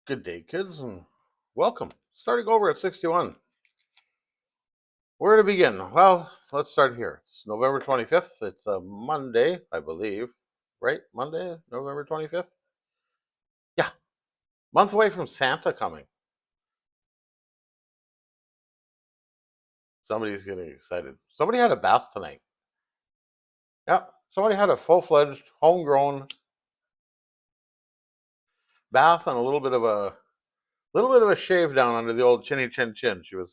Good day, kids, and welcome. Starting over at 61. Where to begin? Well, let's start here. It's November 25th. It's a Monday, I believe. Right? Monday, November 25th? Yeah, month away from Santa coming. Somebody's getting excited. Somebody had a bath tonight. Yeah, somebody had a full-fledged, homegrown bath and a little bit of a shave down under the old chinny chin chin. She was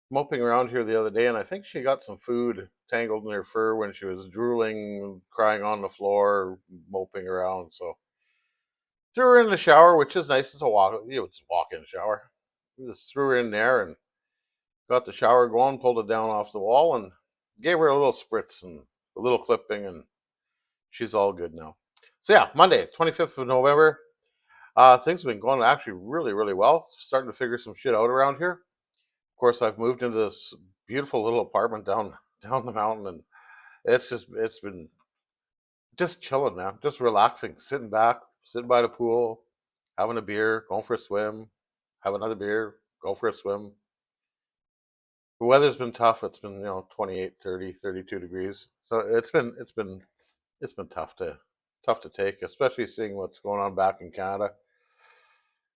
moping around here the other day, and I think she got some food tangled in her fur when she was drooling, crying on the floor, moping around. So threw her in the shower, which is nice. It's a walk-in shower. We just threw her in there and got the shower going, pulled it down off the wall, and gave her a little spritz and a little clipping, and she's all good now. So yeah, Monday, 25th of November. Things have been going actually really, really well. Starting to figure some shit out around here. Of course, I've moved into this beautiful little apartment down the mountain, and it's been just chilling, man, just relaxing, sitting back, sitting by the pool, having a beer, going for a swim, have another beer, go for a swim. The weather's been tough. It's been 28, 30, 32 degrees, so it's been tough to take, especially seeing what's going on back in Canada,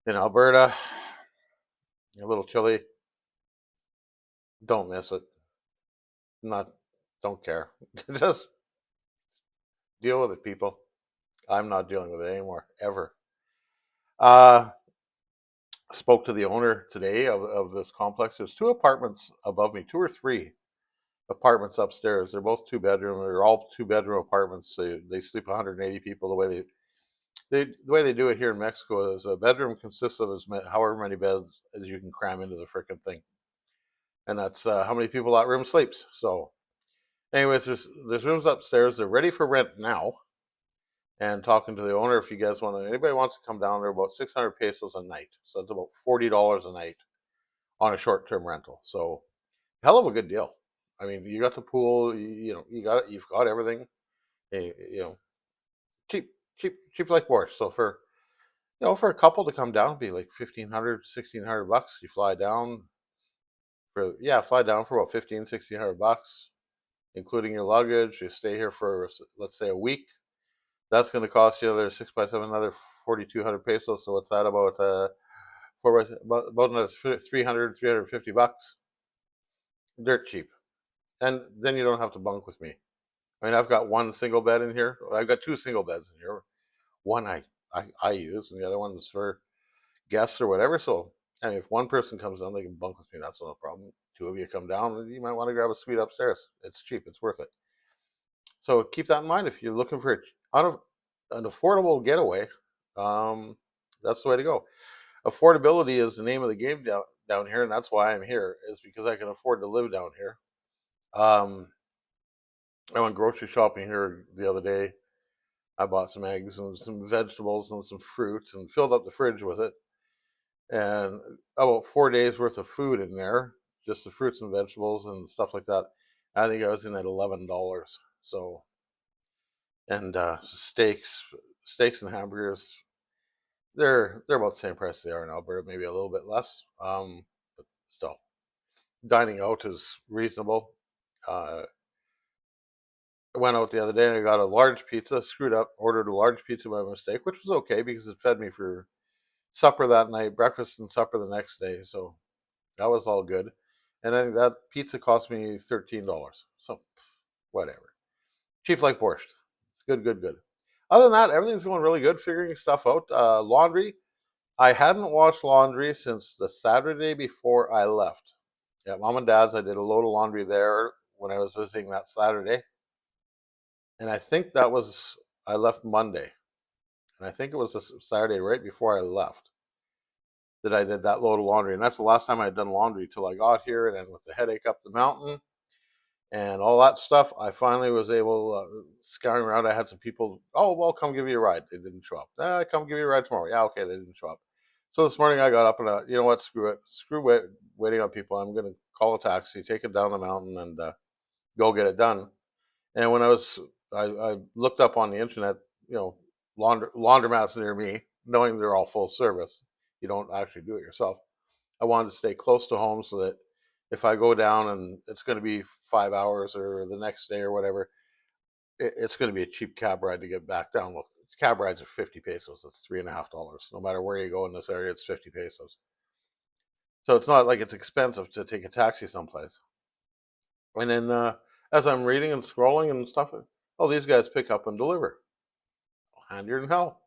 in Alberta. A little chilly. Don't miss it. Not don't care. Just deal with it, people. I'm not dealing with it anymore, ever. Uh, Spoke to the owner today of this complex. There's two apartments above me, two or three apartments upstairs. They're both two bedroom. They're all two bedroom apartments. They sleep 180 people. The way they do it here in Mexico is a bedroom consists of however many beds as you can cram into the frickin' thing, and that's how many people that room sleeps. So, anyways, there's rooms upstairs. They're ready for rent now. And talking to the owner, if you guys anybody wants to come down, they're about 600 pesos a night. So it's about $40 a night on a short-term rental. So hell of a good deal. I mean, you got the pool, you've got everything. Cheap, cheap, cheap like borscht. So for a couple to come down, it'd be like 1,500, 1,600 bucks. You fly down for about 15, 1,600 bucks, including your luggage. You stay here for, let's say, a week. That's going to cost you another 6 by 7, another 4,200 pesos. So what's that about? About another 300, 350 bucks. Dirt cheap. And then you don't have to bunk with me. I mean, I've got one single bed in here. I've got two single beds in here. One I use, and the other one is for guests or whatever. So, I mean, if one person comes down, they can bunk with me. That's not a problem. Two of you come down, and you might want to grab a suite upstairs. It's cheap. It's worth it. So keep that in mind if you're looking for an affordable getaway. Um, that's the way to go. Affordability is the name of the game down here, and that's why I'm here. Is because I can afford to live down here. Um, I went grocery shopping here the other day. I bought some eggs and some vegetables and some fruit and filled up the fridge with it. And about 4 days worth of food in there, just the fruits and vegetables and stuff like that. I think I was in at $11. So, and steaks and hamburgers, they're about the same price they are in Alberta, maybe a little bit less. But still, dining out is reasonable. Uh, I went out the other day and I got a large pizza, screwed up, ordered a large pizza by mistake, which was okay because it fed me for supper that night, breakfast and supper the next day. So that was all good. And I think that pizza cost me $13. So whatever. Cheap like borscht. It's good, good, good. Other than that, everything's going really good, figuring stuff out. Laundry. I hadn't washed laundry since the Saturday before I left. At mom and dad's, I did a load of laundry there when I was visiting that Saturday. And I think I left Monday. And I think it was a Saturday right before I left that I did that load of laundry. And that's the last time I had done laundry till I got here. And then with the headache up the mountain and all that stuff, I finally was able, scouring around. I had some people, oh, well, come give you a ride. They didn't show up. Come give you a ride tomorrow. Yeah, okay, they didn't show up. So this morning I got up and, you know what, screw it. Waiting on people. I'm going to call a taxi, take it down the mountain, and go get it done. And I looked up on the internet, laundromats near me. knowing they're all full service. You don't actually do it yourself. I wanted to stay close to home so that if I go down and it's going to be 5 hours or the next day or whatever, it's going to be a cheap cab ride to get back down. Well, cab rides are 50 pesos. It's $3.50. No matter where you go in this area, it's 50 pesos. So it's not like it's expensive to take a taxi someplace. And then as I'm reading and scrolling and stuff, oh, these guys pick up and deliver. Handier than hell.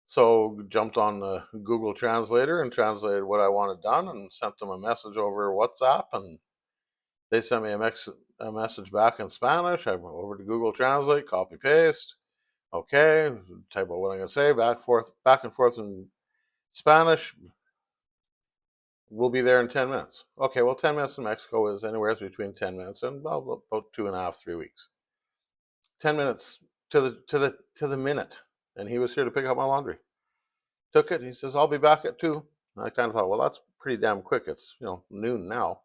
So jumped on the Google Translator and translated what I wanted done and sent them a message over WhatsApp, and they sent me a message back in Spanish. I went over to Google Translate, copy paste. Okay, type out what I'm going to say, back and forth in Spanish. We'll be there in 10 minutes. Okay, well, 10 minutes in Mexico is anywhere between 10 minutes and about 2.5, 3 weeks. 10 minutes to the minute, and he was here to pick up my laundry. Took it. He says, "I'll be back at 2." And I kind of thought, well, that's pretty damn quick. It's noon now.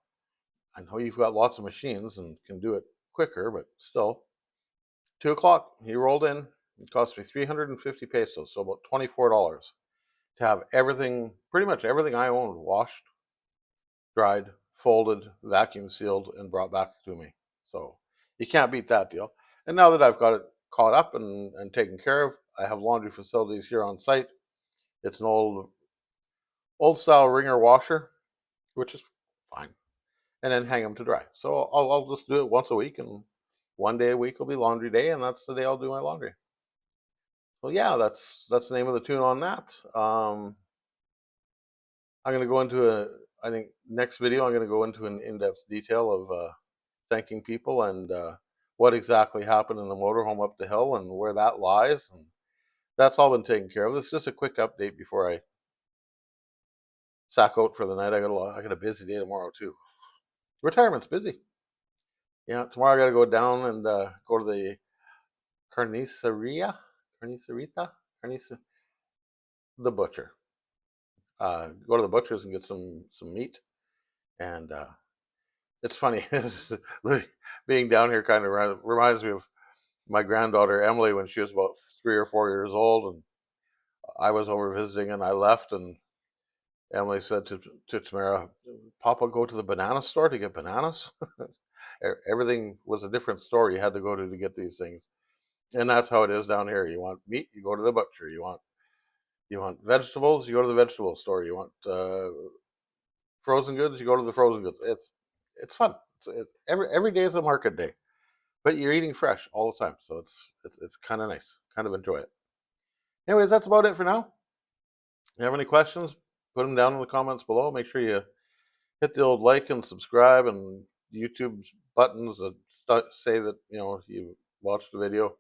I know you've got lots of machines and can do it quicker, but still. 2 o'clock, he rolled in. It cost me 350 pesos, so about $24 to have everything, pretty much everything I owned, washed, dried, folded, vacuum sealed, and brought back to me. So you can't beat that deal. And now that I've got it caught up and taken care of, I have laundry facilities here on site. It's an old style wringer washer, which is fine, and then hang them to dry. So I'll just do it once a week, and one day a week will be laundry day, and that's the day I'll do my laundry. So yeah, that's the name of the tune on that. I'm going to go into I think next video I'm going to go into an in-depth detail of thanking people and what exactly happened in the motorhome up the hill and where that lies, and that's all been taken care of. This is just a quick update before I sack out for the night. I got a busy day tomorrow too. Retirement's busy. Yeah, tomorrow I got to go down and go to the the butcher. Go to the butcher's and get some meat. And it's funny, being down here kind of reminds me of my granddaughter Emily when she was about 3 or 4 years old, and I was over visiting and I left, and Emily said to Tamara, "Papa, go to the banana store to get bananas." Everything was a different store you had to go to get these things, and that's how it is down here. You want meat, you go to the butcher. You want vegetables, you go to the vegetable store. You want frozen goods, you go to the frozen goods. It's fun. Every day is a market day, but you're eating fresh all the time, so it's kind of nice. Kind of enjoy it. Anyways, that's about it for now. If you have any questions, put them down in the comments below. Make sure you hit the old like and subscribe and YouTube buttons that say that you watched the video.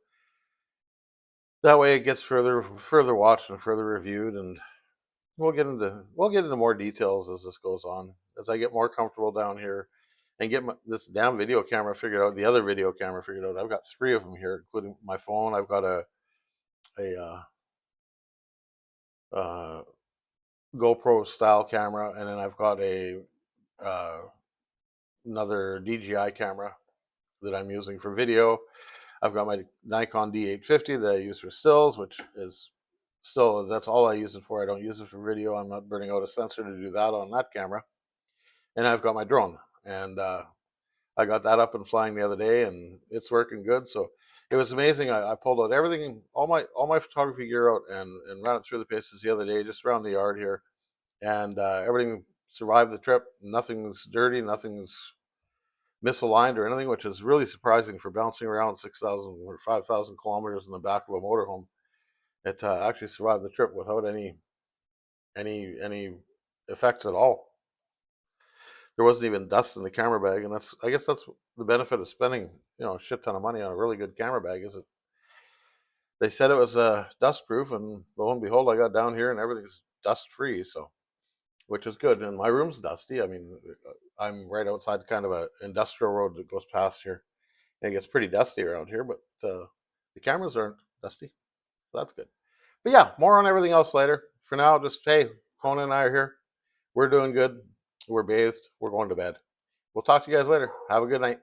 That way it gets further watched and further reviewed, and we'll get into more details as this goes on. As I get more comfortable down here and get this damn video camera figured out, the other video camera figured out. I've got 3 of them here, including my phone. I've got a GoPro style camera, and then I've got another DJI camera that I'm using for video. I've got my Nikon D850 that I use for stills, which is still, that's all I use it for. I don't use it for video. I'm not burning out a sensor to do that on that camera. And I've got my drone, and I got that up and flying the other day, and it's working good. So it was amazing. I pulled out everything, all my photography gear out, and ran it through the paces the other day, just around the yard here, and everything survived the trip. Nothing's dirty, nothing's misaligned or anything, which is really surprising for bouncing around 6,000 or 5,000 kilometers in the back of a motorhome. It actually survived the trip without any effects at all. There wasn't even dust in the camera bag, and I guess that's the benefit of spending a shit ton of money on a really good camera bag. Is it? They said it was dust proof, and lo and behold, I got down here and everything's dust free. So, which is good. And my room's dusty. I mean, I'm right outside kind of an industrial road that goes past here. And it gets pretty dusty around here, but the cameras aren't dusty. So that's good. But yeah, more on everything else later. For now, just, hey, Kona and I are here. We're doing good. We're bathed. We're going to bed. We'll talk to you guys later. Have a good night.